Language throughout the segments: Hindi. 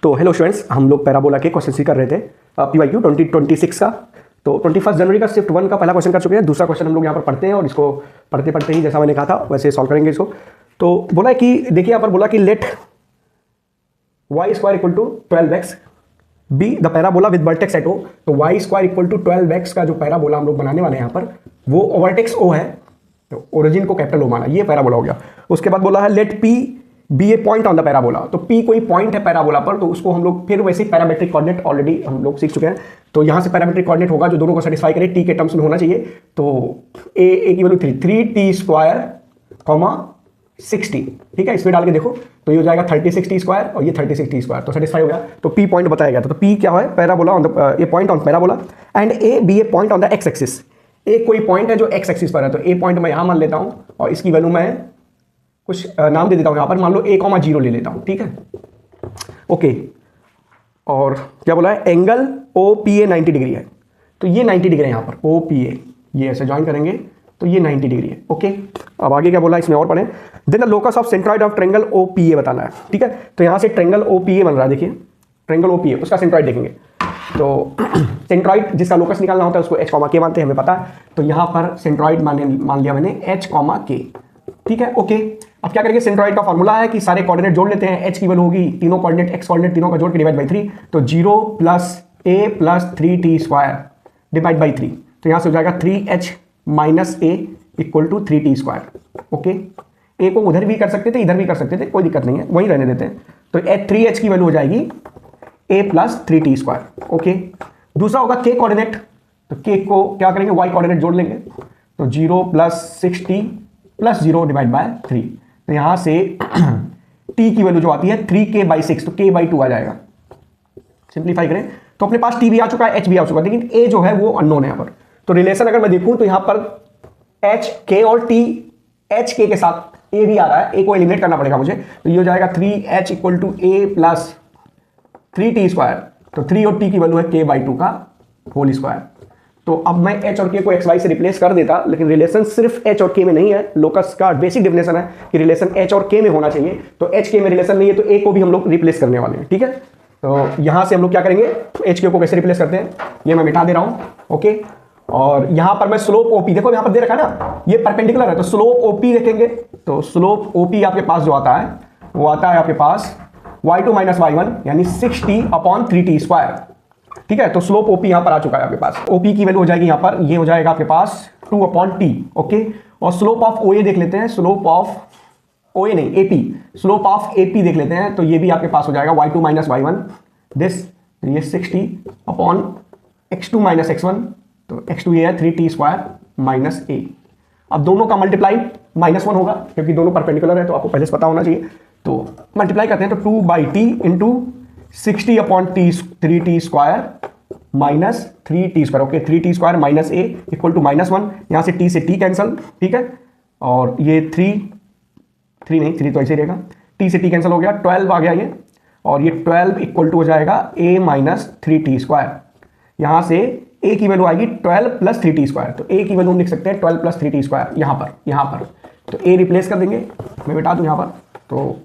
तो हेलो स्टूडेंट्स, हम लोग पैराबोला के क्वेश्चन सी कर रहे थे PYQ 2026 का। तो 21 जनवरी का शिफ्ट 1 का पहला क्वेश्चन कर चुके हैं। दूसरा क्वेश्चन हम लोग यहाँ पर पढ़ते हैं और इसको पढ़ते पढ़ते ही जैसा मैंने कहा था वैसे सॉल्व करेंगे इसको। तो बोला कि देखिए यहाँ पर बोला कि let y square equal to 12x be the parabola with vertex at O. तो y square equal to 12x का जो पैराबोला हम लोग बनाने वाले हैं यहाँ पर वो वर्टेक्स ओ है, तो ओरिजिन को कैपिटल ओ माना, ये पैराबोला हो गया। उसके बाद बोला है let p be a point on the parabola. तो p कोई पॉइंट है पैराबोला पर, तो उसको हम लोग फिर वैसे ही पैरामेट्रिक कोऑर्डिनेट ऑलरेडी हम लोग सीख चुके हैं। तो यहाँ से पैरामेट्रिक कोऑर्डिनेट होगा जो दोनों को सेटिस्फाई करे, t के टर्म्स में होना चाहिए। तो a की वैल्यू 3t स्क्वायर कॉमा 60, ठीक है। इसमें डाल के देखो तो ये हो जाएगा 36t स्क्वायर और ये 36t स्क्वायर, तो सेटिस्फाई हो गया। तो p पॉइंट बताया गया था। तो p क्या है? Parabola on the a point on parabola and a be a point on the x axis. एक कोई पॉइंट है जो x एक्सिस पर है, तो a पॉइंट मैं यहाँ मान लेता हूँ और इसकी वैल्यू मैं कुछ नाम दे देता हूँ यहाँ पर, मान लो a,0 ले लेता हूँ, ठीक है। ओके, और क्या बोला है? एंगल OPA 90 डिग्री है, तो ये 90 डिग्री है यहाँ पर OPA, ये ऐसे ज्वाइन करेंगे तो ये 90 डिग्री है। ओके, अब आगे क्या बोला इसमें और पढ़ें। Then the locus of centroid of triangle OPA बताना है, ठीक है। तो यहाँ से ट्रायंगल OPA बन रहा है, देखिए ट्रायंगल OPA, उसका सेंट्रॉइड देखेंगे। तो सेंट्रॉइड जिसका लोकस निकालना होता है उसको h, k मानते हैं, हमें पता है। तो यहाँ पर सेंट्रॉइड मान लिया मैंने h, k, ठीक है। ओके, अब क्या करेंगे? सेंट्रॉइड का फॉर्मूला है कि सारे कोऑर्डिनेट जोड़ लेते हैं। h की वैल्यू होगी तीनों कोऑर्डिनेट, x कोऑर्डिनेट तीनों का जोड़ के डिवाइड बाई 3, तो 0 plus a plus 3t square divide by 3। तो यहाँ से हो जाएगा 3h minus a equal to 3t square. Okay, a को उधर भी कर सकते थे, इधर भी कर सकते थे, कोई दिक्कत नहीं है, वहीं रहने देते हैं। तो 3h की वैल्यू हो जाएगी a plus 3t square. Okay, दूसरा होगा k कोऑर्डिनेट। तो k को क्या करेंगे? y कोऑर्डिनेट जोड़ लेंगे, तो 0 plus 6t plus 0 divide by 3। तो यहां से t की वैल्यू जो आती है 3k/6, तो k/2 आ जाएगा। सिंप्लीफाई करें तो अपने पास t भी आ चुका है, h भी आ चुका है, लेकिन a जो है वो अननोन है यहाँ पर। तो रिलेशन अगर मैं देखूं तो यहां पर h, k और t, h, k के साथ a भी आ रहा है, a को एलिमिनेट करना पड़ेगा मुझे। तो ये हो जाएगा 3h equal to a plus 3t square. तो 3 और t की वैल्यू है k/2 का होल स्क्वायर। तो अब मैं h और k को xy से रिप्लेस कर देता, लेकिन रिलेशन सिर्फ h और k में नहीं है। लोकस का बेसिक डेफिनेशन है कि रिलेशन h और k में होना चाहिए। तो h k में रिलेशन नहीं है तो a को भी हम लोग रिप्लेस करने वाले हैं, ठीक है। तो यहां से हम लोग क्या करेंगे? h k को कैसे रिप्लेस करते हैं ये मैं मिटा दे रहा हूं। ओके, और यहां पर मैं स्लोप OP, देखो यहां पर दे रखा है ना, ये परपेंडिकुलर है, तो स्लोप OP देखेंगे। तो स्लोप OP आपके पास जो आता है वो आता है आपके पास y2 माइनस y1 यानी 6t/3t स्क्वायर, ठीक है। तो स्लोप OP यहां पर आ चुका है आपके पास। OP की वैल्यू हो जाएगी यहां पर, ये हो जाएगा आपके पास 2/t। ओके, और स्लोप ऑफ OA देख लेते हैं, स्लोप ऑफ OA नहीं AP, स्लोप ऑफ AP देख लेते हैं। तो ये भी आपके पास हो जाएगा y2 माइनस y1 दिस, ये 60/x2 माइनस x1, तो x2 ये है 3t स्क्वायर माइनस a। अब दोनों का मल्टीप्लाई -1 होगा क्योंकि दोनों परपेंडिकुलर है, तो आपको पहले से पता होना चाहिए। तो मल्टीप्लाई करते हैं तो 2/t into 60/3t square minus 3t square. Okay, 3t square minus a equal to -1, यहाँ से t से t कैंसल, ठीक है। और ये 3 तो ऐसे ही रहेगा, t से t कैंसिल हो गया, 12 आ गया ये, और ये 12 इक्वल टू हो जाएगा a माइनस 3t स्क्वायर। यहाँ से a की वैल्यू आएगी 12 प्लस 3t स्क्वायर। तो a की वैल्यू हम लिख सकते हैं 12 प्लस 3t स्क्वायर यहाँ पर। तो a रिप्लेस कर देंगे, मैं बता दूँ यहाँ पर। तो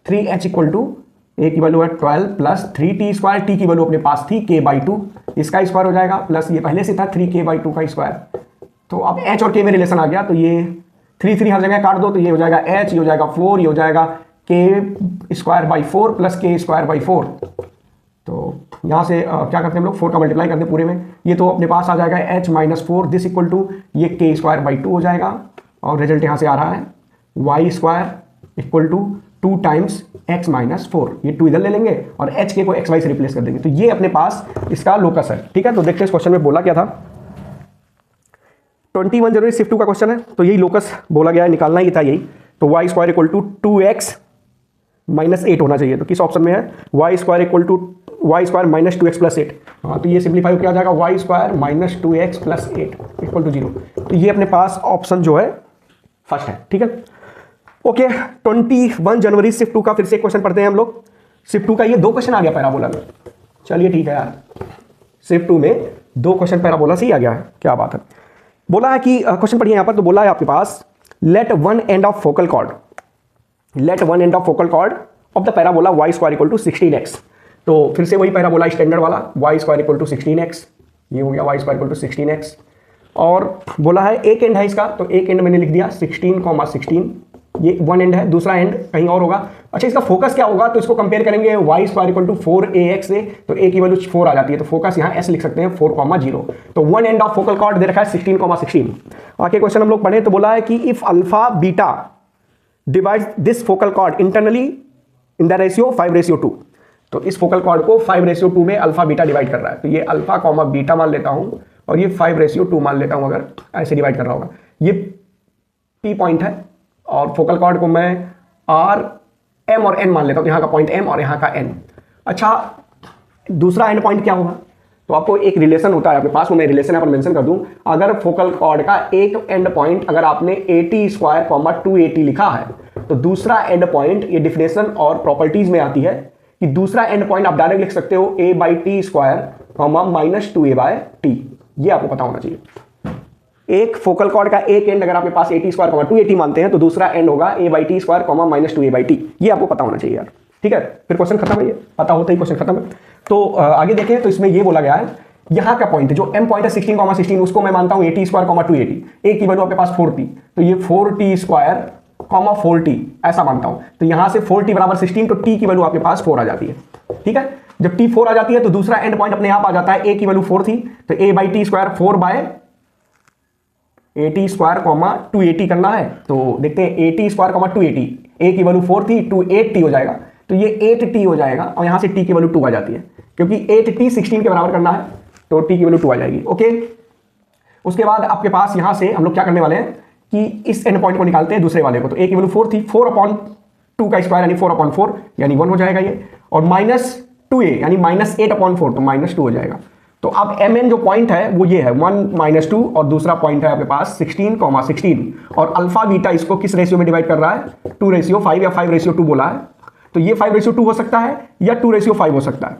3h इक्वल टू a की वैल्यू है 12 प्लस 3t स्क्वायर, t की वैल्यू अपने पास थी k/2, इसका स्क्वायर हो जाएगा, प्लस ये पहले से था 3k/2 का स्क्वायर। तो अब h और k में रिलेशन आ गया, तो ये 3 हर जगह काट दो, तो ये हो जाएगा h, ये हो जाएगा 4, ये हो जाएगा k² प्लस k²/4। तो यहाँ से क्या करते हैं हम लोग? 4 का मल्टीप्लाई करते हैं पूरे में, ये तो अपने पास आ जाएगा h minus 4 this equal to ये k²/2 हो जाएगा। और रिजल्ट यहाँ से आ रहा है y² equal to 2 times x minus 4, ये 2 इधर ले लेंगे और h k को xy से रिप्लेस कर देंगे। तो ये अपने पास इसका लोकस है, ठीक है। तो देखते हैं इस क्वेश्चन में बोला क्या था। 21 जनवरी शिफ्ट 2 का क्वेश्चन है, तो यही लोकस बोला गया है, निकालना ही था यही। तो y² equal to 2x minus 8 होना चाहिए। तो किस ऑप्शन में है? y² equal to y² minus 2x plus 8। हाँ, तो ये सिंप्लीफाई हो क्या जाएगा? y² minus 2x plus 8 equal to 0। तो ये अपने पास ऑप्शन जो है फर्स्ट है, ठीक है। ओके, 21 जनवरी शिफ्ट 2 का फिर से क्वेश्चन पढ़ते हैं हम लोग। शिफ्ट 2 का ये 2 क्वेश्चन आ गया पैराबोला में, चलिए ठीक है यार, शिफ्ट 2 में 2 क्वेश्चन पैराबोला से ही आ गया है, क्या बात है। बोला है कि क्वेश्चन पढ़िए यहाँ पर, तो बोला है आपके पास let one end of focal chord of the parabola y² equal to 16x। तो फिर से वही पैराबोला स्टैंडर्ड वाला y square equal to 16x, ये हो गया y square equal to 16x। और बोला है एक एंड है इसका, तो एक एंड मैंने लिख दिया 16,16, ये वन एंड है, दूसरा एंड कहीं और होगा। अच्छा इसका फोकस क्या होगा, तो इसको कंपेयर करेंगे y square equal to 4ax से, तो a की वैल्यू 4 आ जाती है, तो फोकस यहाँ s लिख सकते हैं 4,0। तो one end of focal chord दे रखा है 16,16। आगे क्वेश्चन हम लोग पढ़े तो बोला है कि if alpha beta divide this focal cord internally in the ratio 5:2, तो इस फोकल कॉर्ड को 5:2 में अल्फा बीटा डिवाइड कर रहा है। तो ये अल्फा कॉमा बीटा मान लेता हूं और ये 5:2 मान लेता हूं, अगर ऐसे डिवाइड कर रहा होगा। ये पी पॉइंट है और फोकल कॉर्ड को मैं आर एम और एन मान लेता हूं, यहाँ का पॉइंट एम और यहाँ का एन। अच्छा दूसरा एंड पॉइंट क्या होगा, तो आपको एक रिलेशन होता है आपके पास, वो मैं रिलेशन यहाँ पर मेंशन कर दूं। अगर फोकल कॉर्ड का एक एंड पॉइंट अगर आपने 80 स्क्वायर 280 लिखा है, तो दूसरा एंड पॉइंट, ये डिफिनेशन और प्रॉपर्टीज में आती है कि दूसरा एंड पॉइंट आप डायरेक्ट लिख सकते हो a/t स्क्वायर -2a/t, ये आपको पता होना चाहिए। एक फोकल कॉर्ड का एक एंड अगर आपके पास 80 स्क्वायर 280 मानते हैं, तो दूसरा एंड होगा a/t स्क्वायर -2a/t, ये आपको पता होना चाहिए यार। ठीक है, फिर क्वेश्चन खत्म है, ये पता होता ही क्वेश्चन खत्म है। तो आगे देखें तो इसमें ये बोला गया है, यहाँ का पॉइंट जो m पॉइंट है 16,16, उसको मैं मानता हूँ 80 स्क्वायर 280, a की वैल्यू आपके पास 4t, तो ये 4t स्क्वायर 4t ऐसा मानता हूं। तो यहां से 4t बराबर 16, तो t की वैल्यू आपके पास 4 आ जाती है। ठीक है, जब t 4 आ जाती है तो दूसरा एंड पॉइंट अपने आप आ जाता है, a की वैल्यू 4 थी, तो a/t स्क्वायर 4/80 स्क्वायर 280 करना है। तो देखते हैं 80 स्क्वायर 280, a की वैल्यू 4 थी, 8t हो जाएगा, तो ये 8t हो जाएगा और यहां से t की वैल्यू 2 आ जाती है, क्योंकि 8t 16 के बराबर करना है, तो t की वैल्यू 2 आ जाएगी। ओके, उसके बाद आपके पास यहां से हम लोग क्या करने वाले हैं कि इस एंड पॉइंट को निकालते हैं दूसरे वाले को। तो a की वैल्यू 4 थी, 4/2 का स्क्वायर यानी 4/4 यानी 1 हो जाएगा ये, और -2a यानी -8/4, तो -2 हो जाएगा। तो अब mn जो पॉइंट है वो ये है 1 -2, और दूसरा पॉइंट है आपके पास 16,16, और अल्फा बीटा इसको किस रेशियो में डिवाइड कर रहा है, 2:5 या 5:2 बोला है। तो ये 5:2 हो सकता है या 2:5 हो सकता है,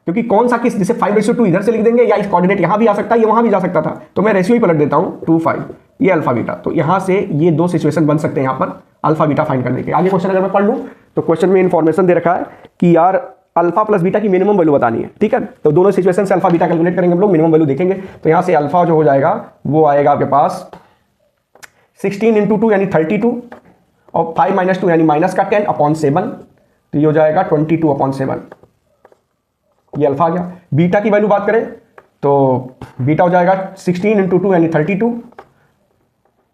क्योंकि कौन सा किस, जैसे 5:2 इधर से लिख देंगे या इस कोऑर्डिनेट यहां भी आ सकता है, ये वहां भी जा सकता था, तो मैं रेशियो ही पलट देता हूं 2:5, ये अल्फा बीटा। तो यहां से ये दो सिचुएशन बन सकते हैं यहां पर अल्फा बीटा फाइंड करने के। आगे क्वेश्चन अगर मैं पढ़ लूं तो क्वेश्चन में इंफॉर्मेशन दे रखा है कि यार अल्फा प्लस बीटा की मिनिमम वैल्यू बतानी है। ठीक है, तो दोनों सिचुएशन से अल्फा बीटा कैलकुलेट करेंगे हम लोग, मिनिमम वैल्यू देखेंगे। तो यहां से अल्फा जो हो जाएगा वो आएगा आपके पास 16 × 2 यानी 32, और 5 - 2 यानी -10/7, तो ये हो जाएगा 22/7, ये अल्फा आ गया। बीटा की वैल्यू बात करें तो बीटा हो जाएगा 16 × 2 यानी 32,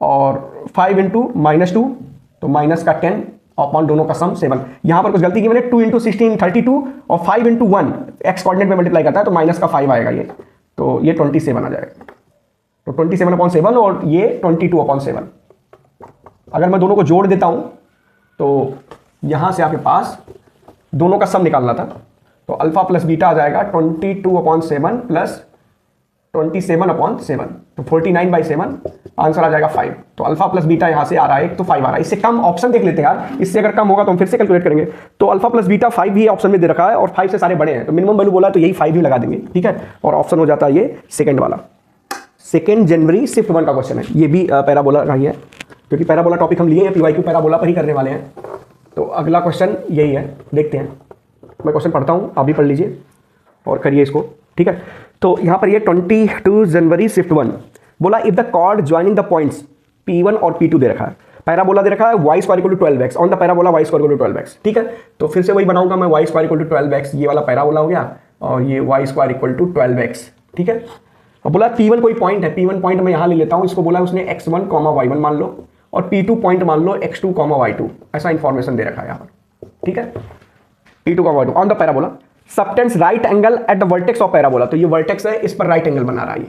और 5 × -2 तो -10 अपॉन दोनों का सम 7। यहां पर कुछ गलती की मैंने, 2 × 16 32 और 5 × 1 एक्स कोऑर्डिनेट में मल्टीप्लाई करता है, तो -5 आएगा ये, तो ये 27 आ जाएगा। तो 27/7 और ये 22/7। अगर मैं दोनों को जोड़ देता हूं तो यहां से आपके पास दोनों का सम निकालना था, तो अल्फा प्लस बीटा आ जाएगा 22/7 प्लस 27/7, तो 49/7, आंसर आ जाएगा 5। तो अल्फा प्लस बीटा यहां से आ रहा है, तो 5 आ रहा है। इससे कम ऑप्शन देख लेते हैं यार, इससे अगर कम होगा तो हम फिर से कैलकुलेट करेंगे। तो अल्फा प्लस बीटा 5 ही ऑप्शन में दे रखा है, और 5 से सारे बड़े हैं, तो मिनिमम वैल्यू बोला तो यही 5 ही लगा देंगे। ठीक है, और ऑप्शन हो जाता है ये सेकंड वाला। 2 जनवरी शिफ्ट 1 का क्वेश्चन है, ये भी पैराबोला का ही है, क्योंकि पैराबोला टॉपिक हम लिए हैं, PYQ पैराबोला पर ही करने वाले हैं। तो अगला क्वेश्चन यही है, देखते हैं। मैं क्वेश्चन पढ़ता हूँ, आप भी पढ़ लीजिए और करिए इसको। ठीक है, तो यहाँ पर ये 22 जनवरी शिफ्ट 1 बोला, if the chord joining the points P1 और P2 दे रखा है, पैराबोला दे रखा है y square equal to 12x on the parabola y square equal to 12x। ठीक है, तो फिर से वही बनाऊंगा मैं, y square equal to 12x, ये वाला पैराबोला हो गया, और ये y square equal to 12x। ठीक है, अब बोला P1 कोई पॉइंट है, P1 पॉइंट मैं यहाँ ले लेता हूँ, इसको बोला उसने x1, y1 मान लो, और P2 पॉइंट मान लो x2, y2, ऐसा इंफॉर्मेशन दे रखा है यहाँ पर। ठीक है, P2, y2 on the parabola, subtends right angle at the vertex of parabola, तो ये वर्टेक्स है, इस पर राइट एंगल बना रहा है,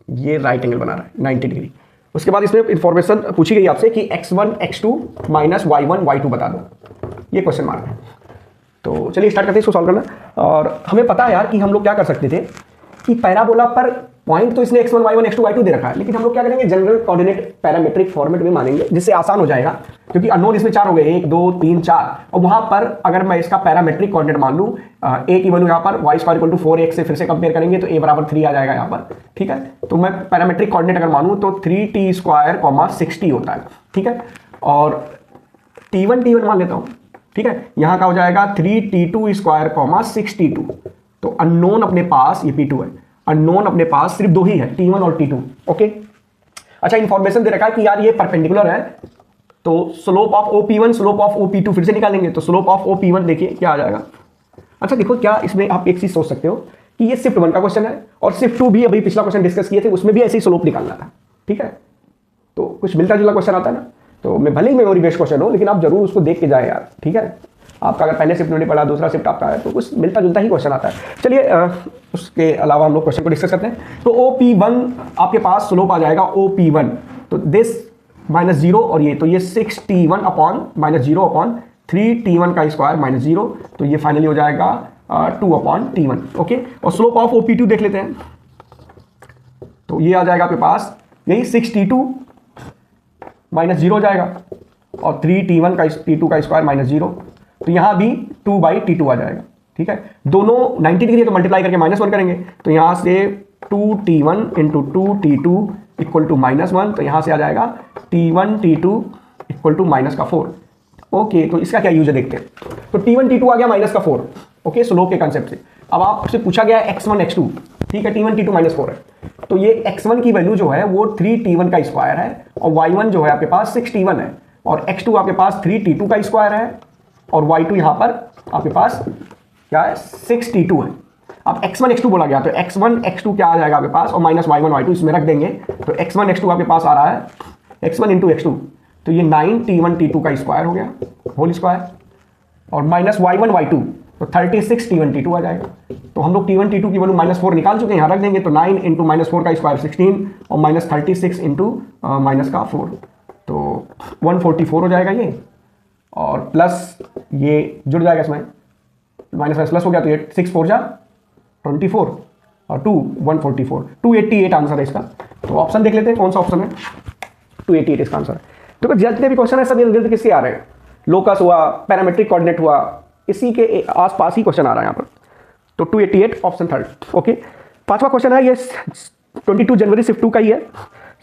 ये राइट एंगल बना रहा है 90 डिग्री। उसके बाद इसमें इंफॉर्मेशन पूछी गई आपसे कि x1, x2 minus y1, y2 बता दो, ये क्वेश्चन मार्क है। तो चलिए स्टार्ट करते हैं इसको सॉल्व करना। और हमें पता है यार कि हम लोग क्या कर सकते थे कि पैराबोला पर पॉइंट तो इसने x1, y1, x2, y2 दे रखा है, लेकिन हम लोग क्या करेंगे, जनरल कोऑर्डिनेट पैरामीट्रिक फॉर्मेट में मानेंगे, जिससे आसान हो जाएगा, क्योंकि अननोन इसमें 4 हो गए, 1 2 3 4, और वहां पर अगर मैं इसका पैरामीट्रिक कोऑर्डिनेट मान लूं, a की वैल्यू यहाँ पर y square equal to 4x से फिर से कंपेयर करेंगे तो a बराबर 3 आ जाएगा यहाँ पर। ठीक है, तो मैं पैरामीट्रिक कोऑर्डिनेट अगर मानूं तो 3t स्क्वायर 60 होता है। ठीक है, और t1 मान लेता हूँ। ठीक है, यहाँ का हो जाएगा 3t2 स्क्वायर कॉमा 6t2। तो अननोन अपने पास ये p2 है, अननोन अपने पास सिर्फ दो ही है, t1 और t2। ओके, अच्छा इंफॉर्मेशन दे रखा है कि यार ये परपेंडिकुलर है, तो slope of OP1 slope of OP2 फिर से निकालेंगे। तो स्लोप ऑफ OP1 देखिए क्या आ जाएगा। अच्छा देखो, क्या इसमें आप एक चीज सोच सकते हो कि ये शिफ्ट 1 का क्वेश्चन है और शिफ्ट 2 भी अभी पिछला क्वेश्चन डिस्कस किए थे, उसमें भी ऐसे ही स्लोप निकालना था। ठीक है, तो कुछ मिलता जुलता क्वेश्चन आता है ना, तो मैं भले ही मेमोरी बेस्ड क्वेश्चन हो, लेकिन आप जरूर उसको देख के जाए यार। ठीक है, आपका अगर पहले शिफ्ट नहीं पढ़ा, दूसरा शिफ्ट आपका है, तो कुछ मिलता जुलता ही क्वेश्चन आता है। चलिए उसके अलावा हम लोग क्वेश्चन को डिस्कस करते हैं। तो OP1 आपके पास स्लोप आ जाएगा OP1, तो दिस -0 और ये, तो ये 6t1 अपॉन -0 अपॉन 3t1 का स्क्वायर -0, तो ये फाइनली हो जाएगा 2 अपॉन t1। ओके, और स्लोप ऑफ OP2 देख लेते हैं। तो ये आ जाएगा आपके पास यही 6t2 -0 हो जाएगा और 3t1 का t2 का स्क्वायर -0, तो यहाँ भी 2/t2 आ जाएगा। ठीक है, दोनों 90 डिग्री को मल्टीप्लाई करके -1 करेंगे, तो यहाँ से 2t1 into 2t2 equal to -1, तो यहाँ से आ जाएगा t1 t2 equal to -4। Okay, तो इसका क्या यूज है देखते हैं। तो t1 t2 आ गया -4। ओके, स्लोप के कंसेप्ट से। अब आपसे पूछा गया x1 x2, ठीक है, t1 t2 -4 है, तो ये x1 की वैल्यू जो है वो 3t1 का स्क्वायर है और y1 जो है आपके पास 6t1 है और x2 आपके पास 3t2 का स्क्वायर है और y2 यहाँ पर आपके पास क्या है 6t2 है। अब x1 x2 बोला गया, तो x1 x2 क्या आ जाएगा आपके पास और माइनस y1 y2 इसमें रख देंगे, तो x1 x2 आपके पास आ रहा है x1 इंटू x2, तो ये 9t1 t2 का स्क्वायर हो गया होल स्क्वायर और माइनस y1 y2, तो 36 t1 t2 आ जाएगा। तो हम लोग t1 t2 की वैल्यू -4 निकाल चुके हैं, यहाँ रख देंगे, तो 9 इंटू -4 का स्क्वायर 16 और -36 इंटू -4, तो 144 हो जाएगा ये, और प्लस ये जुड़ जाएगा इसमें, माइनस प्लस हो गया, तो ये 6 4 जा 24 और 2 144, 288 आंसर है इसका। तो ऑप्शन देख लेते हैं कौन सा ऑप्शन है, 288 इसका आंसर है। तो जितने भी क्वेश्चन है सब इर्द गिर्द किसके आ रहे हैं, लोकस हुआ, पैरामेट्रिक कोऑर्डिनेट हुआ, इसी के आसपास ही क्वेश्चन आ रहा है यहाँ पर। तो 288 ऑप्शन थर्ड। ओके, पांचवा क्वेश्चन है ये 22 जनवरी शिफ्ट 2 का ही है।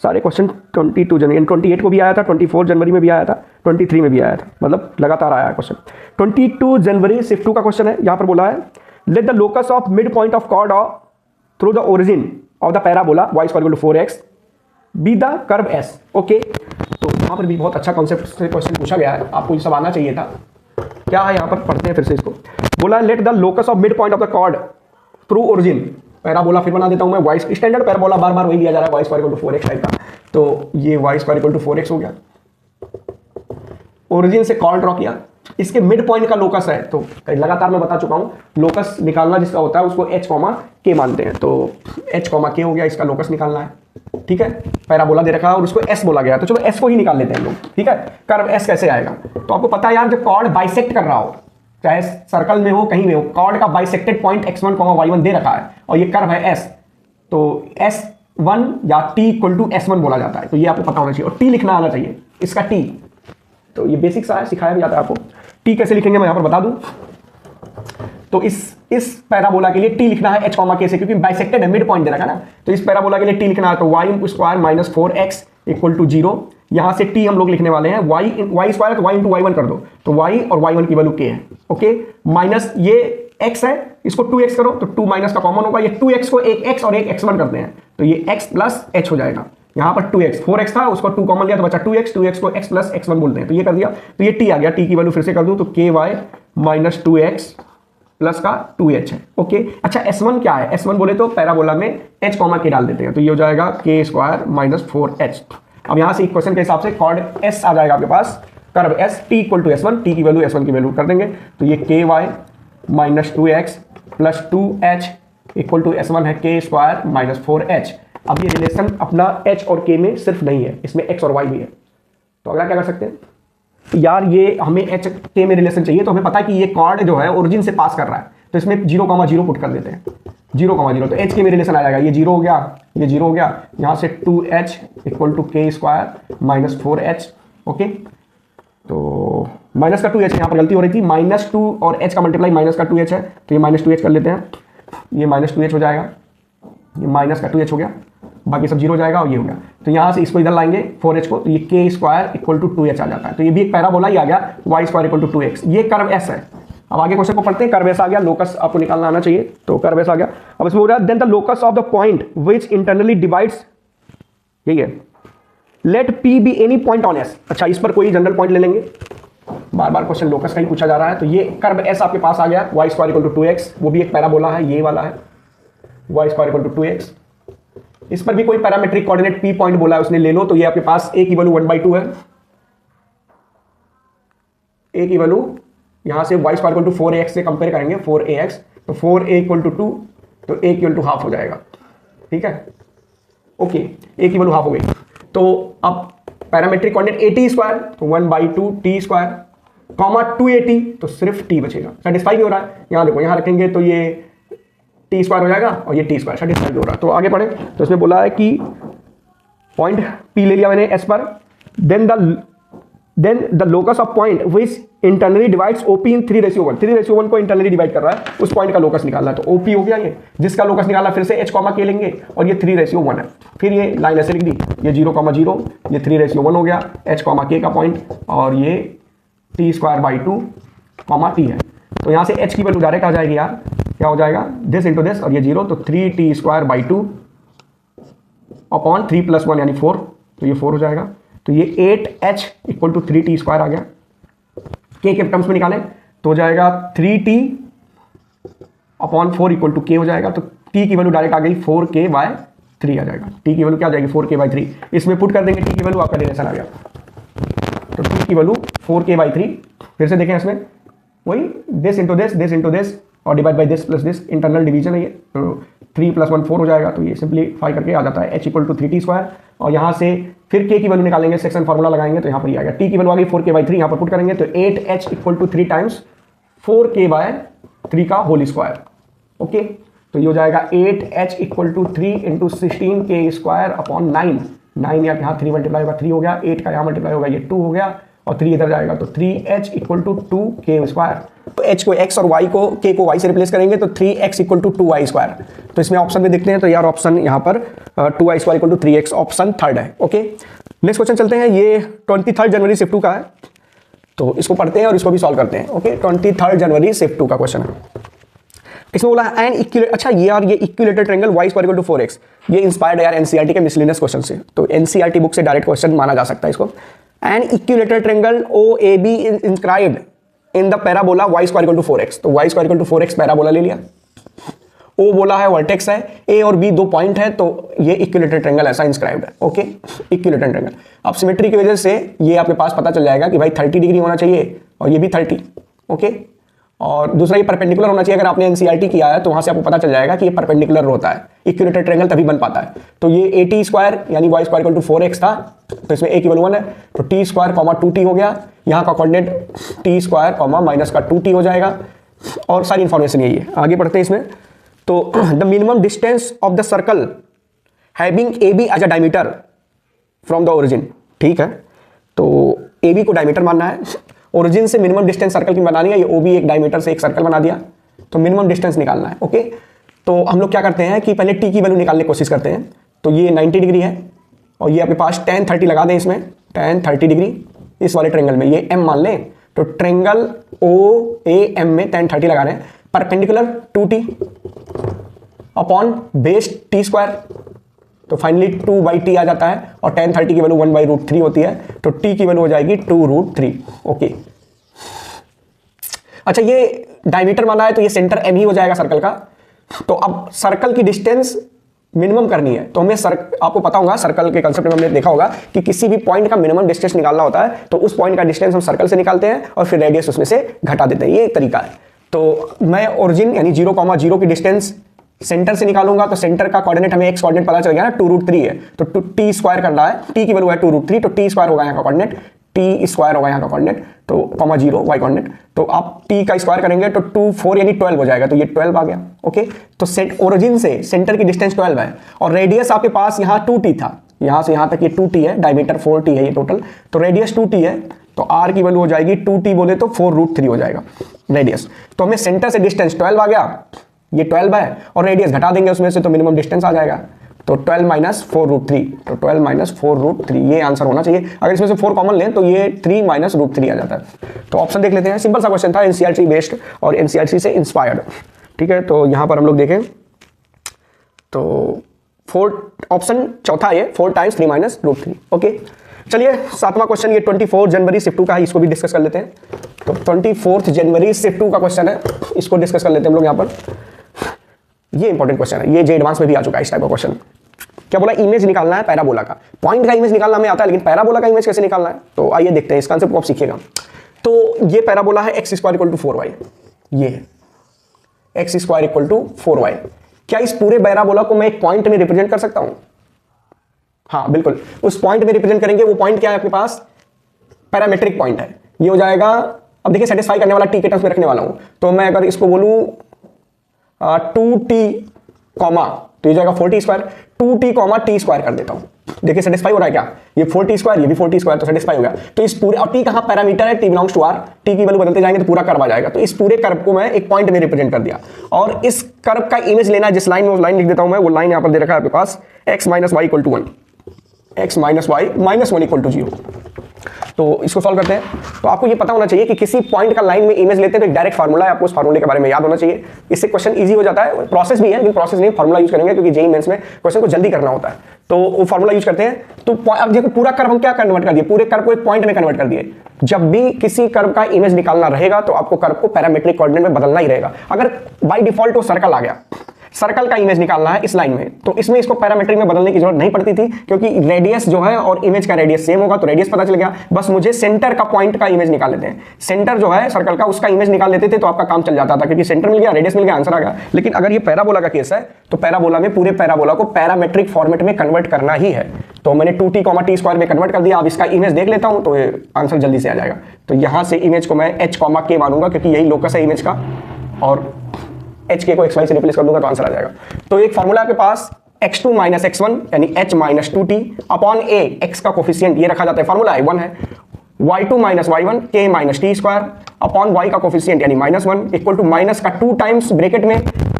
सारे क्वेश्चन 22 जनवरी 28 को भी आया था, 24 जनवरी में भी आया था, 23 में भी आया था, मतलब लगातार आया है क्वेश्चन। 22 जनवरी शिफ्ट 2 का क्वेश्चन है, यहाँ पर बोला है let the locus of mid point of chord through the origin of the parabola y = 4x be the curve s। Okay, तो यहाँ पर भी बहुत अच्छा कॉन्सेप्ट से क्वेश्चन पूछा गया है, आपको ये सब आना चाहिए था। क्या है यहाँ पर, पढ़ते हैं फिर से इसको। बोला let the locus of mid point of the cord through origin, parabola फिर बना देता हूं मैं, y स्टैंडर्ड पैराबोला बार बार वही लिया जा रहा है, y = 4x टाइप का, तो ये y = 4x हो गया। ओरिजिन से कॉर्ड ड्रॉ किया, इसके मिड पॉइंट का लोकस है, तो लगातार मैं बता चुका हूं लोकस निकालना जिसका होता है उसको h, k मानते हैं, तो h, k हो गया, इसका लोकस निकालना है। ठीक है, पैराबोला दे रखा है और उसको s बोला गया, तो चलो s को ही निकाल लेते हैं हम लोग। ठीक है, कर्व s कैसे आएगा, तो आपको पता है यार, जब कॉर्ड बाइसेक्ट कर रहा हो, चाहे सर्कल में हो कहीं में हो, कॉर्ड का बाइसेक्टेड पॉइंट x1, y1 दे रखा है और ये कर्व है s, तो s1 या t = s1 बोला जाता है, तो ये आपको पता होना चाहिए और t लिखना आना चाहिए, इसका t, तो ये बेसिक सा है, सिखाया भी जाता है आपको। t कैसे लिखेंगे मैं यहाँ पर बता दूं, तो इस पैराबोला के लिए t लिखना है h, k से, क्योंकि बाइसेक्टेड है, मिड पॉइंट दे रखा है ना, तो इस पैराबोला के लिए t लिखना है, तो y² - 4x = 0, यहाँ से t हम लोग लिखने वाले हैं y² तो y × y1 कर दो, तो y और y1 की वैल्यू k है। ओके, माइनस ये x है, इसको 2x करो, तो 2 माइनस का कॉमन होगा, ये 2x को एक x और एक x1 करते हैं, तो ये x + h हो जाएगा। यहाँ पर 2x 4x था, उसको 2 कॉमन लिया तो बचा 2x, 2x को x + x1 बोलते हैं, तो ये कर दिया, तो ये t आ गया, t की वैल्यू फिर से कर दूं, तो ky - 2x प्लस का 2h है। ओके, अच्छा s1 क्या है, s1 बोले तो पैराबोला में h, k डाल देते हैं, तो ये हो जाएगा k² - 4h। अब यहाँ से इक्वेशन के हिसाब से कॉर्ड s आ जाएगा आपके पास, curve s, t = s1, t की वैल्यू s1 की वैल्यू कर देंगे, तो ये ky - 2x plus 2h = s1 है k² - 4h। अब ये रिलेशन अपना h और k में सिर्फ नहीं है, इसमें x और y भी है, तो अगला क्या कर सकते हैं, यार ये हमें h k में रिलेशन चाहिए, तो हमें पता है कि ये कॉर्ड जो है ओरिजिन से पास कर रहा है, तो इसमें 0,0 पुट कर देते हैं, 0,0, तो h k में रिलेशन आ जाएगा, ये 0 हो गया, ये 0 हो गया, यहाँ से 2h = k² - 4h। ओके, तो माइनस का 2h, यहाँ पर गलती हो रही थी, -2 और h का मल्टीप्लाई माइनस का 2h है, तो ये -2h कर लेते हैं, ये -2h हो जाएगा, ये माइनस का 2h हो गया, बाकी सब जीरो हो जाएगा और ये हो गया। तो यहाँ से इसको इधर लाएंगे 4h को, तो ये k square equal to 2h आ जाता है। तो ये भी एक पैराबोला ही आ गया, y square equal to 2x। ये कर्व s है। अब आगे क्वेश्चन को पढ़ते हैं। कर्व s आ गया, लोकस आपको निकालना आना चाहिए। तो कर्व s आ गया। अब इसमें हो रहा है then the locus of the point which internally divides, यही है, let p be any point on s। अच्छा, इस पर कोई जनरल पॉइंट ले लेंगे, बार बार क्वेश्चन लोकस का ही पूछा जा रहा है। तो ये कर्व s आपके पास आ गया, y square equal to 2x, वो भी एक पैराबोला है, ये वाला है y square equal to 2x। इस पर भी कोई पैरामेट्रिक कोऑर्डिनेट p पॉइंट बोला है उसने, ले लो। तो ये आपके पास a की वैल्यू 1/2 है, a की वैल्यू यहां से y square equal to 4ax से कंपेयर करेंगे, 4ax, तो 4a इक्वल टू 2, तो a इक्वल टू हाफ हो जाएगा। ठीक है, ओके, a की वैल्यू हाफ हो गई। तो अब पैरामेट्रिक कोऑर्डिनेट at स्क्वायर, तो 1/2 t स्क्वायर कॉमा 2at, तो सिर्फ t बचेगा। सेटिस्फाई भी हो रहा है। यहां देखो, यहां रखेंगे तो ये टी स्क्वायर हो जाएगा और ये टी स्क्वायर सेटिस्फाई हो रहा है। तो आगे पढ़े। तो इसमें बोला है कि पॉइंट पी ले लिया मैंने एस पर, then the locus of point which internally divides OP in 3:1। 3:1 को इंटरनली डिवाइड कर रहा है, उस पॉइंट का लोकस निकालना है। तो ओपी हो गया ये, जिसका लोकस निकालना, फिर से h कॉमा के लेंगे और ये 3:1 है। फिर ये लाइन ऐसे लिख दी, ये 0,0, ये 3:1 हो गया, h कॉमा के का पॉइंट, और ये T square by 2 comma T है। तो यहाँ से h की वैल्यू डायरेक्ट आ जाएगी यार, क्या हो जाएगा, दिस इंटू दिस, और ये 0, तो 3t स्क्वायर बाई 2 अपॉन 3 + 1 यानी 4, तो ये 4 हो जाएगा। तो ये 8h equal to 3t square आ गया। k के टर्म्स में निकालें तो हो जाएगा 3t upon 4 equal to k हो जाएगा। तो t की वैल्यू डायरेक्ट आ गई 4k/3 आ जाएगा। t की वैल्यू क्या आ जाएगी, 4k/3। इसमें पुट कर देंगे t की वैल्यू, आपका रिलेशन आ गया। तो t की वैल्यू 4k/3। फिर से देखें इसमें वही दिस इंटू दिस और divide by this plus this, internal division है ये। तो 3 + 1 4 हो जाएगा। तो ये सिंप्लीफाई करके आ जाता है h equal to 3t square, और यहाँ से फिर k की वैल्यू निकालेंगे, सेक्शन फार्मूला लगाएंगे, तो यहाँ पर ये आ गया। t की वैल्यू आ गई 4k/3, यहाँ पर पुट करेंगे तो 8h equal to 3 times 4k/3 का होल स्क्वायर। ओके, तो ये हो जाएगा 8h equal to 3 into 16k square upon 9 या यहाँ 3 मल्टीप्लाई होगा 3 हो गया, 8 का यहाँ मल्टीप्लाई होगा ये 2 हो गया, और 3 इधर जाएगा, तो 3h equal to 2k square. तो h को x और y को k को y से रिप्लेस करेंगे, तो 3x equal to 2y square. तो इसमें ऑप्शन में देखते हैं, तो यार ऑप्शन यहाँ पर 2y square equal to 3x, option third है। ओके, नेक्स्ट क्वेश्चन चलते हैं। ये 23 जनवरी शिफ्ट 2 का है, तो इसको पढ़ते हैं और इसको भी सॉल्व करते हैं। ओके, 23 जनवरी शिफ्ट 2 का क्वेश्चन है। इसमें बोला एन इक्विलेटर, अच्छा ये यार, ये equilateral triangle y square equal to 4x, ये इंस्पायर्ड है यार एनसीईआरटी के मिसलेनियस क्वेश्चन से। तो एनसीईआरटी बुक से डायरेक्ट क्वेश्चन माना जा सकता है इसको। An equilateral triangle OAB is inscribed in the parabola y square equal to 4x। तो y square equal to 4x parabola ले लिया, O बोला है वर्टेक्स है, A और B 2 पॉइंट है, तो ये इक्विलेटर ट्रायंगल ऐसा इंस्क्राइब्ड है। Okay, equilateral triangle. अब सिमेट्री की वजह से ये आपके पास पता चल जाएगा कि भाई 30 डिग्री होना चाहिए और ये भी 30। ओके, और दूसरा ये परपेंडिकुलर होना चाहिए। अगर आपने एनसीईआरटी किया है तो वहां से आपको पता चल जाएगा कि ये परपेंडिकुलर होता है, इक्विलेटर ट्रायंगल तभी बन पाता है। तो ये 80 स्क्वायर यानी y square equal to 4x था, तो इसमें a की वैल्यू 1 है, तो t स्क्वायर कॉमा 2t हो गया। यहाँ का coordinate t square comma minus का 2t हो जाएगा, और सारी इंफॉर्मेशन यही है। आगे बढ़ते हैं इसमें। तो the minimum distance of the circle having AB as a diameter from the origin. ठीक है, तो AB को डायमीटर मानना है, ओरिजिन से मिनिमम डिस्टेंस सर्कल की बनानी है। ये OB एक डायमीटर से एक सर्कल बना दिया, तो मिनिमम डिस्टेंस निकालना है। ओके, तो हम लोग क्या करते हैं कि पहले t की वैल्यू निकालने की कोशिश करते हैं। तो ये 90 डिग्री है, और ये आपके पास tan 30 लगा दें इसमें, tan 30 डिग्री इस वाले ट्रायंगल में, ये m मान लें। तो ट्रायंगल OAM में tan 30 लगा रहे हैं, perpendicular 2t upon base t square, तो फाइनली 2/t आ जाता है, और tan 30 की वैल्यू 1/√3 होती है, तो t की वैल्यू हो जाएगी 2√3। ओके, अच्छा ये डायमीटर माना है, तो ये सेंटर m ही हो जाएगा सर्कल का। तो अब सर्कल की डिस्टेंस मिनिमम करनी है, तो हमें आपको पता होगा, सर्कल के कंसेप्ट में हमने देखा होगा कि किसी भी पॉइंट का मिनिमम डिस्टेंस निकालना होता है, तो उस पॉइंट का डिस्टेंस हम सर्कल से निकालते हैं और फिर रेडियस उसमें से घटा देते हैं। ये एक तरीका है। तो मैं ओरिजिन यानी 0,0 की डिस्टेंस सेंटर से निकालूंगा, तो सेंटर का कोऑर्डिनेट हमें x कोऑर्डिनेट पता चल गया ना, 2√3 है, तो t स्क्वायर करना है, t की वैल्यू है 2√3, तो t स्क्वायर होगा यहाँ का कोऑर्डिनेट, t स्क्वायर होगा यहाँ का कोऑर्डिनेट, तो कॉमा 0 y कोऑर्डिनेट। तो आप t का स्क्वायर करेंगे तो 2 4 यानी 12 हो जाएगा, तो ये 12 आ गया। ओके, तो ओरिजिन से सेंटर की डिस्टेंस 12 है, और रेडियस आपके पास यहाँ 2t था, यहाँ से यहाँ तक ये 2t है, डायमीटर 4t है ये टोटल, तो रेडियस 2t है, तो r की वैल्यू हो जाएगी 2t बोले तो 4√3 हो जाएगा रेडियस। तो हमें सेंटर से डिस्टेंस 12 आ गया, ये 12 है, और रेडियस घटा देंगे उसमें से, तो मिनिमम डिस्टेंस आ जाएगा तो 12 माइनस 4√3, तो 12 माइनस 4√3 ये आंसर होना चाहिए। अगर इसमें से 4 कॉमन लें तो ये 3 माइनस √3 आ जाता है। तो ऑप्शन देख लेते हैं, सिंपल सा क्वेश्चन था, एनसीईआरटी बेस्ड और एनसीईआरटी से इंस्पायर्ड। ठीक है, तो यहाँ पर हम लोग देखें तो 4 ऑप्शन चौथा ये 4 टाइम्स 3 माइनस √3। ओके, चलिए 7वां क्वेश्चन ये 24 जनवरी शिफ्ट 2 का है, इसको भी डिस्कस कर लेते हैं। तो 24 जनवरी शिफ्ट 2 का क्वेश्चन है, इसको डिस्कस कर लेते हैं हम लोग यहाँ पर। ये इंपॉर्टेंट क्वेश्चन है, ये जे एडवांस में भी आ चुका है इस टाइप का क्वेश्चन। क्या बोला, इमेज निकालना है पैराबोला का। पॉइंट का इमेज निकालना में आता है, लेकिन पैराबोला का इमेज कैसे निकालना है, तो आइए देखते हैं, इस कॉन्सेप्ट को आप सीखिएगा। तो ये पैराबोला है x² = 4y, ये है x² = 4y। क्या इस पूरे पैराबोला को मैं एक पॉइंट में रिप्रेजेंट कर सकता हूं? हाँ बिल्कुल, उस पॉइंट में रिप्रेजेंट करेंगे। वो पॉइंट क्या है आपके पास? पैरामेट्रिक पॉइंट है। ये हो जाएगा, अब देखिए सेटिस्फाई करने वाला t के टर्म्स में रखने वाला हूं, तो मैं अगर इसको बोलूं 2t कॉमा, तो ये जाएगा 4t², 2t कॉमा t² कर देता हूं। देखिए सेटिस्फाई हो रहा है क्या? ये 4t², ये भी 4t², तो सेटिस्फाई हो गया। तो इस पूरे, और t कहां पैरामीटर है, t belongs to r, t की वैल्यू बदलते जाएंगे तो पूरा कर्व आ जाएगा। तो इस पूरे कर्व को मैं एक पॉइंट में रिप्रेजेंट कर दिया, और इस कर्व का इमेज लेना है, जिस लाइन में, उस लाइन लिख देता हूं मैं। वो लाइन यहां पर दे रखा है आपके पास x - y = 1, x - y - 1 = 0। तो इसको सॉल्व करते हैं। तो आपको ये पता होना चाहिए कि किसी पॉइंट का लाइन में इमेज लेते हैं तो एक डायरेक्ट फार्मूला है, आपको उस फार्मूले के बारे में याद होना चाहिए। इससे क्वेश्चन इजी हो जाता है। प्रोसेस भी है, लेकिन प्रोसेस नहीं, फार्मूला यूज करेंगे, क्योंकि जेईई मेंस में क्वेश्चन को जल्दी करना होता है। तो वो फार्मूला यूज करते हैं। तो अब देखो, पूरा कर्व हम क्या कन्वर्ट कर दिए, पूरे कर्व को एक पॉइंट में कन्वर्ट कर दिए। जब भी किसी कर्व का इमेज निकालना रहेगा तो आपको कर्व को पैरामीट्रिक कोऑर्डिनेट में बदलना ही रहेगा। अगर बाय डिफॉल्ट वो सर्कल आ गया, सर्कल का इमेज निकालना है इस लाइन में, तो इसमें इसको पैरामीट्रिक में बदलने की जरूरत नहीं पड़ती थी, क्योंकि रेडियस जो है और इमेज का रेडियस सेम होगा, तो रेडियस पता चल गया। बस मुझे सेंटर का पॉइंट का इमेज निकाल लेते हैं, सेंटर जो है सर्कल का, उसका इमेज निकाल लेते थे तो आपका काम चल जाता था, क्योंकि सेंटर मिल गया, रेडियस मिल गया, आंसर आ गया। लेकिन अगर ये पैराबोला का केस है, तो पैराबोला में पूरे पैराबोला को पैरामेट्रिक फॉर्मेट में कन्वर्ट करना ही है। तो मैंने 2t, t² में कन्वर्ट कर दिया। अब इसका इमेज देख लेता हूं तो आंसर जल्दी से आ जाएगा। तो यहां से इमेज को मैं h, k मानूंगा, क्योंकि यही लोकस है इमेज का, और एच के को xy से रिप्लेस कर दूंगा तो आंसर आ जाएगा। तो एक फॉर्मूला आपके पास x2 - x1 यानी h - 2t upon a, x का कोफिशिएंट ये रखा जाता है, फॉर्मूला है 1 है, y2 - y1 k - t² upon y का कोफिशिएंट यानी -1 इक्वल टू माइनस का 2 टाइम्स ब्रैकेट में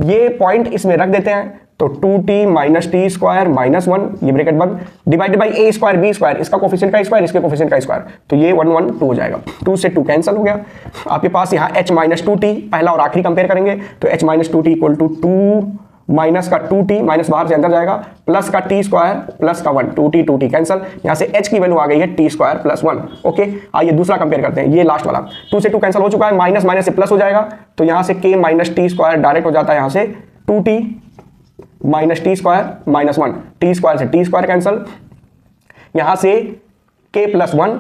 ये पॉइंट इसमें रख देते हैं, तो 2t - t² -1 ये ब्रैकेट बंद, डिवाइडेड बाई a² b², इसका कोफिशिएंट का स्क्वायर, इसके कोफिशिएंट का स्क्वायर, तो ये 1 1 2 हो जाएगा। 2 से 2 कैंसिल हो गया। आपके पास यहाँ h - 2t पहला और आखिरी कंपेयर करेंगे, तो h - 2t equal to 2 minus का 2t, माइनस बाहर से अंदर जाएगा, प्लस का t² प्लस का 1, 2t कैंसिल, यहाँ से h की वैल्यू आ गई है t² प्लस 1। ओके, आइए दूसरा कंपेयर करते हैं, ये लास्ट वाला 2 से 2 कैंसिल हो चुका है, माइनस माइनस से प्लस हो जाएगा, तो यहाँ से k - t² डायरेक्ट हो जाता है, यहाँ से 2t - t² -1, t² से t² कैंसिल, यहाँ से k + 1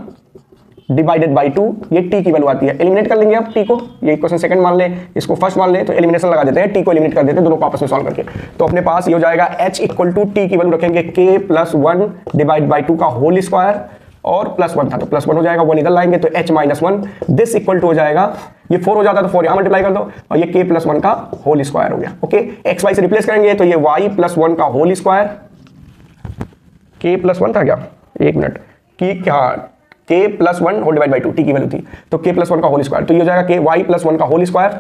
डिवाइडेड बाई 2, ये t की वैल्यू आती है। एलिमिनेट कर लेंगे आप t को, ये क्वेश्चन सेकंड मान ले, इसको फर्स्ट मान ले, तो एलिमिनेशन लगा देते हैं, t को एलिमिनेट कर देते हैं दोनों को आपस में सॉल्व करके। तो अपने पास ये हो जाएगा h इक्वल टू t की वैल्यू रखेंगे k + 1 डिवाइड बाई 2 का होल स्क्वायर, और +1 था तो +1 हो जाएगा, 1 इधर लाएंगे तो h - 1 दिस इक्वल टू हो जाएगा, ये 4 हो जाता है तो 4 यहाँ मल्टीप्लाई कर दो, और ये k + 1 का होल स्क्वायर हो गया। ओके, x y से रिप्लेस करेंगे तो ये y + 1 का होल स्क्वायर, k + 1 था क्या, एक मिनट, की क्या, k + 1 whole divide by 2 t की वैल्यू थी, तो k + 1 का होल स्क्वायर, तो ये हो जाएगा k y + 1 का whole square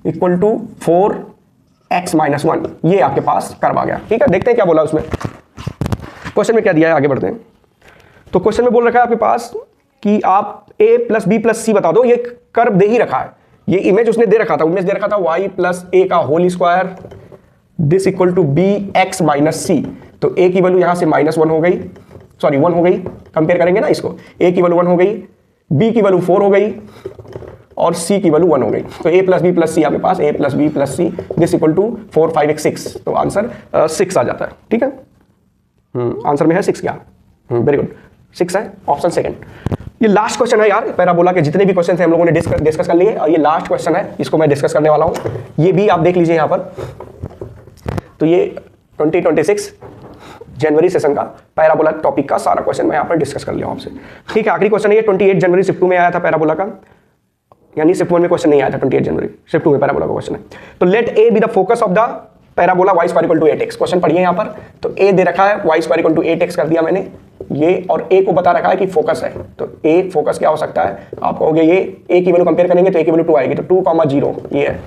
equal to 4x - 1, ये आपके पास कर्व आ गया। ठीक है, देखते हैं क्या बोला उसमें, क्वेश्चन में क्या दिया है, आगे बढ़ते हैं। तो क्वेश्चन में बोल रखा है आपके पास कि आप a + b + c बता दो, ये कर्व दे ही रखा है, ये इमेज उसने दे रखा था, इमेज दे रखा था y + a का whole square this equal to bx - c, तो a की वैल्यू यहां से -1 हो गई, सॉरी 1 हो गई, कंपेयर करेंगे ना इसको, a की वैल्यू 1 हो गई, b की वैल्यू 4 हो गई, और c की वैल्यू 1 हो गई, तो a + b + c आपके पास a + b + c this equal to 4 5 x 6, तो आंसर 6 आ जाता है। ठीक है, आंसर में है 6 क्या, वेरी गुड, 6 है ऑप्शन सेकंड। ये लास्ट क्वेश्चन है यार, पैराबोला के जितने भी क्वेश्चन थे हम लोगों ने डिस्कस कर लिए, और ये लास्ट क्वेश्चन है, इसको मैं डिस्कस करने वाला हूं, ये भी आप देख लीजिए यहाँ पर। तो ये 2026 जनवरी सेशन का पैराबोला टॉपिक का सारा क्वेश्चन मैं यहाँ पर डिस्कस कर लिया हूँ आपसे। ठीक है, आखिरी क्वेश्चन है ये, 28 जनवरी शिफ्ट 2 में आया था पैराबोला का, यानी शिफ्ट 1 में क्वेश्चन नहीं आया था, 28 जनवरी शिफ्ट 2 में पैराबोला का क्वेश्चन है। तो let a be the focus of the parabola y² = 8x, question पढ़िए यहाँ पर। तो a दे रखा है, y² = 8x कर दिया मैंने ये, और a को बता रखा है कि फोकस है, तो a फोकस क्या हो सकता है, आप कहोगे ये a की वैल्यू कंपेयर करेंगे तो a की वैल्यू 2 आएगी, तो 2, 0 ये है।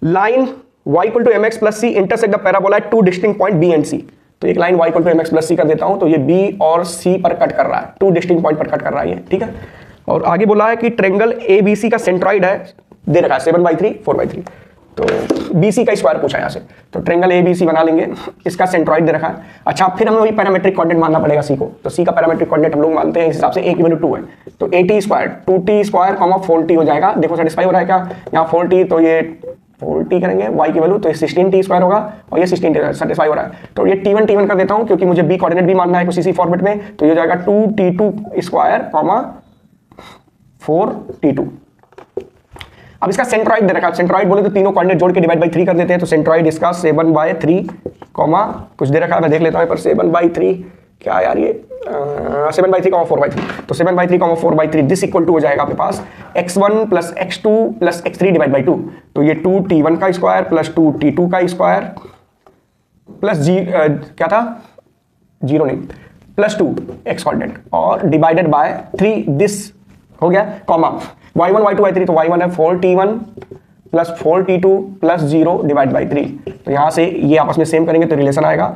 Line y = mx + c intersect the parabola at 2 distinct point b and c, तो एक line y equal to mx plus C कर देता हूँ, तो ये b और c पर कट कर रहा है, 2 डिस्टिंक्ट पॉइंट पर कट कर रहा है ये, ठीक है। और आगे बोला है कि ट्रेंगल ABC का सेंट्रॉइड है, दे रखा है 7/3 4/3, तो BC का स्क्वायर पूछा है यहाँ से, तो ट्रेंगल ABC बना लेंगे, इसका सेंट्रॉइड दे रखा है। अच्छा, फिर हमें वही पैरामेट्रिक कोऑर्डिनेट मानना पड़ेगा C को, तो C का पैरामेट्रिक कोऑर्डिनेट हम लोग मानते हैं इस हिसाब से a की वैल्यू 2 है, तो 8t square 2t square 4t हो जाएगा। देखो सेटिस्फाई हो रहा है क्या, यहाँ 4t, तो ये 4t करेंगे y की वैल्यू, तो ये 16t स्क्वायर होगा और ये 16t सेटिस्फाई हो रहा है। तो ये t1 कर देता हूँ क्योंकि मुझे b कोऑर्डिनेट भी मानना है उसी फॉर्मेट में, तो ये हो जाएगा 2t2 स्क्वायर 4t2। अब इसका सेंट्रॉइड दे रखा है, सेंट्रॉइड बोले तो तीनों कोऑर्डिनेट जोड़ के डिवाइड बाई 3 कर देते हैं, तो सेंट्रॉइड इसका 7/3 कुछ दे रखा है, मैं देख लेता हूँ पर 7/3 क्या यार ये 7/3 4/3, तो 7/3 4/3 दिस इक्वल टू हो जाएगा आपके पास x1 plus x2 plus x3 divide by 2, तो ये 2t1 का स्क्वायर प्लस 2t2 का स्क्वायर प्लस क्या था 0 नहीं प्लस 2 x कोऑर्डिनेट और डिवाइडेड बाय 3 दिस हो गया, कॉमा y1 y2 y3, तो y1 है 4t1 plus 4t2 plus 0 divide by 3, तो यहाँ से ये आपस में सेम करेंगे तो रिलेशन आएगा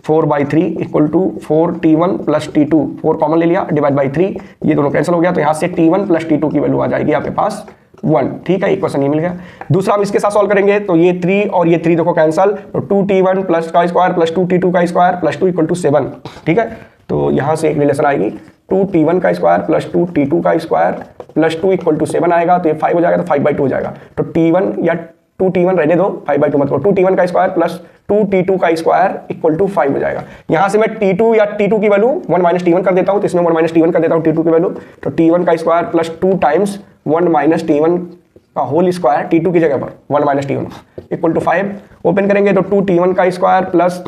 4/3 equal to 4t1 plus t2, 4 common ले लिया डिवाइड बाई 3, ये दोनों कैंसिल हो गया, तो यहाँ से t1 प्लस t2 की वैल्यू आ जाएगी आपके पास 1, ठीक है, एक क्वेश्चन ये मिल गया। दूसरा हम इसके साथ सॉल्व करेंगे, तो ये 3 और ये 3 देखो कैंसल, तो 2t1 प्लस का स्क्वायर प्लस 2t2 का स्क्वायर प्लस 2 इक्वल टू 7, ठीक है, तो यहाँ से एक रिलेशन आएगी 2t1 का स्क्वायर प्लस 2t2 का स्क्वायर प्लस 2 इक्वल टू 7 आएगा, तो ये 5 हो जाएगा, तो 5/2 हो जाएगा, तो t1 या 2t1 रहने दो, 5/2 मत करो, 2t1 का स्क्वायर प्लस 2t2 का स्क्वायर इक्वल टू 5 हो जाएगा। यहाँ से मैं t2 या t2 की वैल्यू 1 - t1 कर देता हूँ, तो इसमें 1 - t1 कर देता हूँ t2 की वैल्यू, तो t1 का स्क्वायर प्लस 2 टाइम्स 1 - t1 का होल स्क्वायर t2 की जगह पर 1 - t1 इक्वल टू 5, ओपन करेंगे तो 2t1 का स्क्वायर प्लस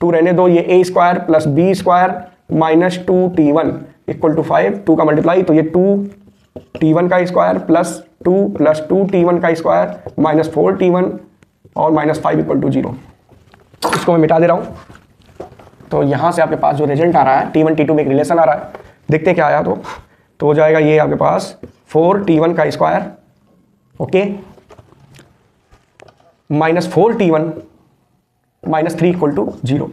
2 रहने दो, ये a square plus b square minus 2t1 equal to 5, 2 का मल्टीप्लाई, तो ये 2t1 का स्क्वायर प्लस 2 प्लस 2t1 का स्क्वायर माइनस 4t1 और माइनस 5 इक्वल टू 0। इसको मैं मिटा दे रहा हूँ, तो यहाँ से आपके पास जो रिजल्ट आ रहा है t1 t2 में एक रिलेशन आ रहा है, देखते हैं क्या आया, तो हो जाएगा ये आपके पास 4t1 का square, okay, minus 4t1 minus 3 equal to 0।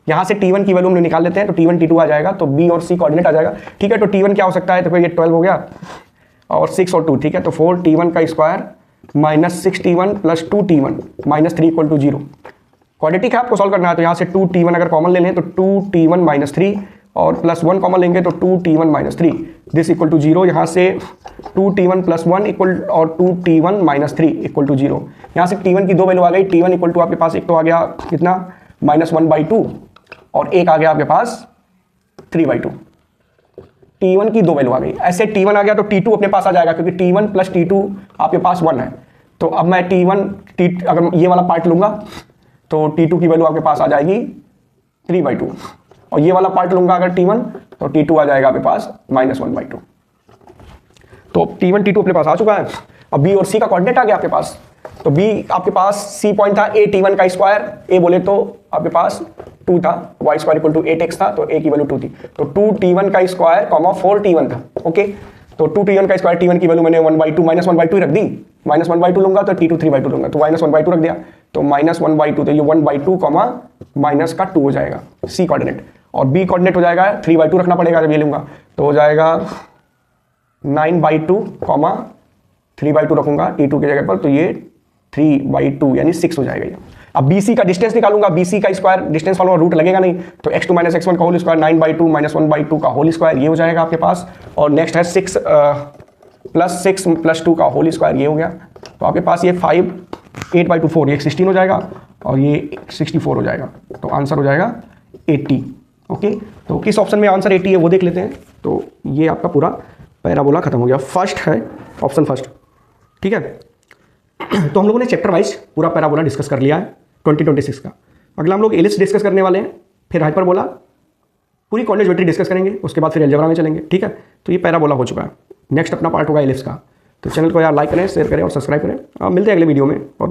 यहाँ से t1 की वैल्यू हम लोग निकाल लेते हैं, तो t1 t2 आ जाएगा, तो b और c कोऑर्डिनेट आ जाएगा, ठीक है, तो t1 क्या हो सकता है, तो ये 12 हो गया और 6 और 2, ठीक है, तो 4t1 का square minus 6t1 plus 2t1 minus 3 equal to 0। Quadratic है, आपको सॉल्व करना है, तो यहाँ से 2t1 अगर कॉमन ले लें तो 2t1 माइनस 3 और प्लस 1 कॉमन लेंगे तो 2t1 minus 3 this equal to 0। यहाँ से 2t1 प्लस 1 इक्वल और 2t1 माइनस 3 इक्वल टू 0। यहाँ से t1 की दो वैल्यू आ गई, t1 इक्वल टू आपके पास एक तो आ गया कितना -1/2 और एक आ गया आपके पास 3/2। t1 की दो वैल्यू आ गई, ऐसे t1 आ गया तो t2 अपने पास आ जाएगा क्योंकि t1 प्लस t2 आपके पास 1 है, तो अब मैं अगर ये वाला पार्ट लूंगा तो t2 की वैल्यू आपके पास आ जाएगी 3/2 और ये वाला पार्ट लूंगा अगर t1 तो t2 आ जाएगा आपके पास -1/2। तो t1 t2 अपने पास आ चुका है। अब b और c का कोऑर्डिनेट आ गया आपके पास, तो b आपके पास c पॉइंट था a t1 का स्क्वायर, a बोले तो आपके पास 2 था, y square equal to 8x था, तो a की वैल्यू 2 थी, तो 2t1 का स्क्वायर 4t1 था, ओके, तो 2t1 का स्क्वायर t1 की वैल्यू मैंने 1/2 -1/2 रख दी, -1/2 लूंगा तो t2 3/2 लूंगा, तो -1/2 रख दिया, तो -1/2, तो ये 1/2 कॉमा माइनस का 2 हो जाएगा c कोऑर्डिनेट, और b कोऑर्डिनेट हो जाएगा 3/2 रखना पड़ेगा जब ये लूंगा, तो हो जाएगा 9/2 कॉमा 3/2 रखूंगा t2 की जगह पर, तो ये 3/2 यानी 6 हो जाएगा ये। अब BC का डिस्टेंस निकालूंगा, BC का स्क्वायर डिस्टेंस वाला रूट लगेगा नहीं, तो x2 - x1 का होल स्क्वायर 9/2 -1/2 का होल स्क्वायर ये हो जाएगा आपके पास, और नेक्स्ट है 6 + 2 का होल स्क्वायर ये हो गया, तो आपके पास ये 5 8/2 4 ये 16 हो जाएगा और ये 64 हो जाएगा, तो आंसर हो जाएगा 80। ओके, तो किस ऑप्शन में आंसर 80 है वो देख लेते हैं। तो ये आपका पूरा पैराबोला खत्म हो गया, फर्स्ट है ऑप्शन फर्स्ट, ठीक है। तो हम लोगों ने चैप्टर वाइज पूरा पैराबोला डिस्कस कर लिया है 2026 का। अगला हम लोग एलिप्स डिस्कस करने वाले हैं, फिर हाइपरबोला, पूरी कॉर्डिनेट ज्योमेट्री डिस्कस करेंगे, उसके बाद फिर अलजेब्रा में चलेंगे, ठीक है। तो ये पैराबोला हो चुका है, नेक्स्ट अपना पार्ट होगा एलिप्स का। तो चैनल को यार लाइक करें, शेयर करें और सब्सक्राइब करें। मिलते हैं अगले वीडियो में। और